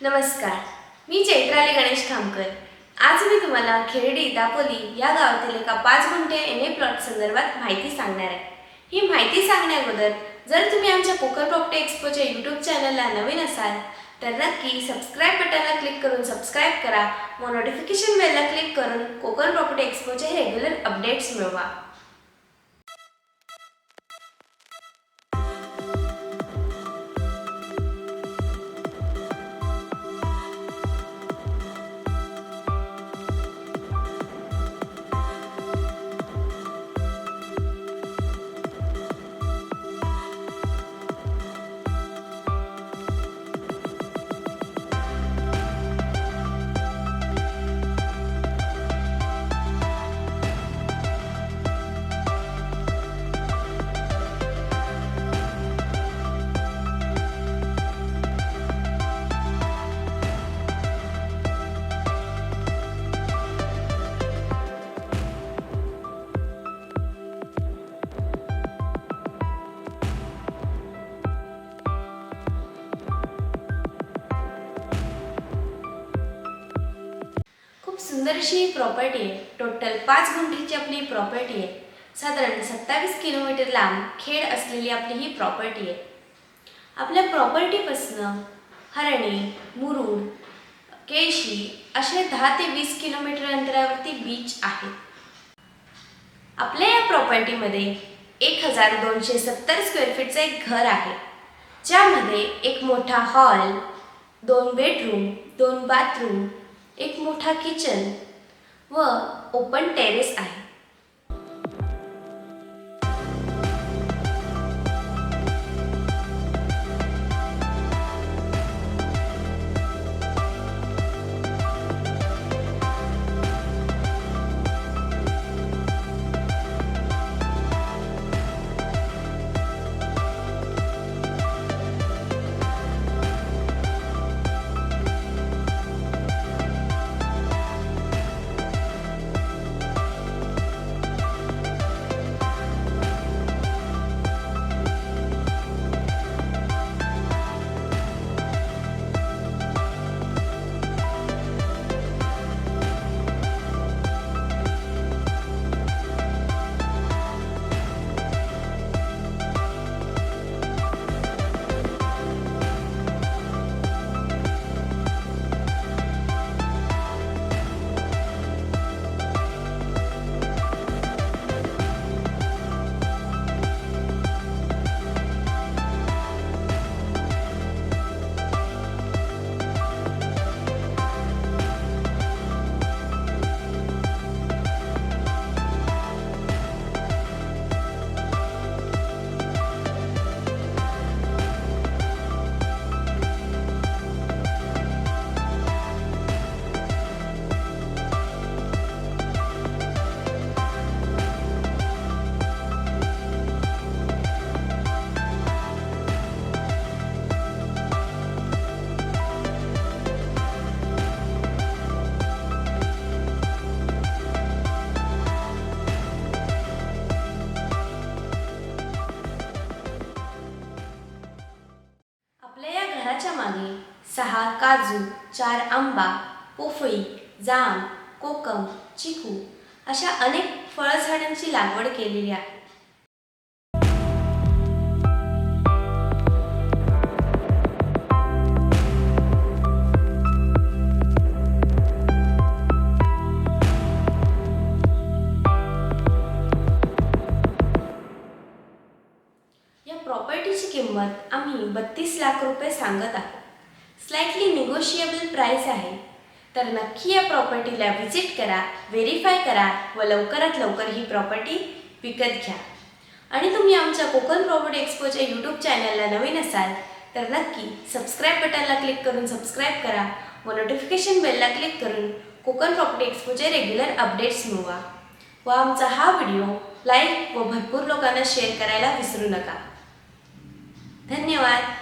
नमस्कार, मी चैत्राली गणेश खामकर। आज मी तुम्हाला खेरडी दापोली या गावातील एका 5 गुंठे एनए प्लॉट संदर्भात माहिती सांगणार आहे। ही माहिती सांगण्याअगोदर जर तुम्ही आमच्या कोकण प्रॉपर्टी एक्सपोच्या यूट्यूब चॅनलला नवीन असाल तर नक्की सबस्क्राइब बटनला क्लिक करून सबस्क्राइब करा व नोटिफिकेशन बेलला क्लिक करून कोकण प्रॉपर्टी एक्सपोचे रेग्युलर अपडेट्स मिळवा। सुंदर अशी प्रॉपर्टी आहे। टोटल 5 गुंठेची आपली प्रॉपर्टी आहे। साधारण 27 किलोमीटर लांब खेड असलेली आपली ही प्रॉपर्टी आहे। आपल्या प्रॉपर्टीपासून हरणी, मुरुड, केळशी असे 10 ते 20 किलोमीटर अंतरावरती बीच आहे। आपल्या या प्रॉपर्टीमध्ये 1270 स्क्वेअर फीटचं एक घर आहे, ज्यामध्ये एक मोठा हॉल, 2 बेडरूम, 2 बाथरूम, एक मोठा किचन व ओपन टेरेस आहे। घराच्या मागे 6 काजू, 4 आंबा, पोफळी, जाम, कोकम, चिकू अशा अनेक फळझाडांची लागवड केलेली आहे। या प्रॉपर्टीची किंमत आम्ही 32 लाख रुपये सांगत आहोत। स्लाइटली निगोशिएबल प्राइस आहे, तर नक्की या प्रॉपर्टीला व्हिजिट करा, व्हेरीफाय करा व लवकरात लवकर ही प्रॉपर्टी विकत घ्या। आणि तुम्ही आमच्या कोकण प्रॉपर्टी एक्सपोच्या यूट्यूब चॅनलला नवीन असाल तर नक्की सबस्क्राइब बटनला क्लिक करून सबस्क्राइब करा व नोटिफिकेशन बेलला क्लिक करून कोकण प्रॉपर्टी एक्सपोचे रेग्युलर अपडेट्स मिळवा व आमचा हा व्हिडिओ लाईक व भरपूर लोकांना शेअर करायला विसरू नका। धन्यवाद।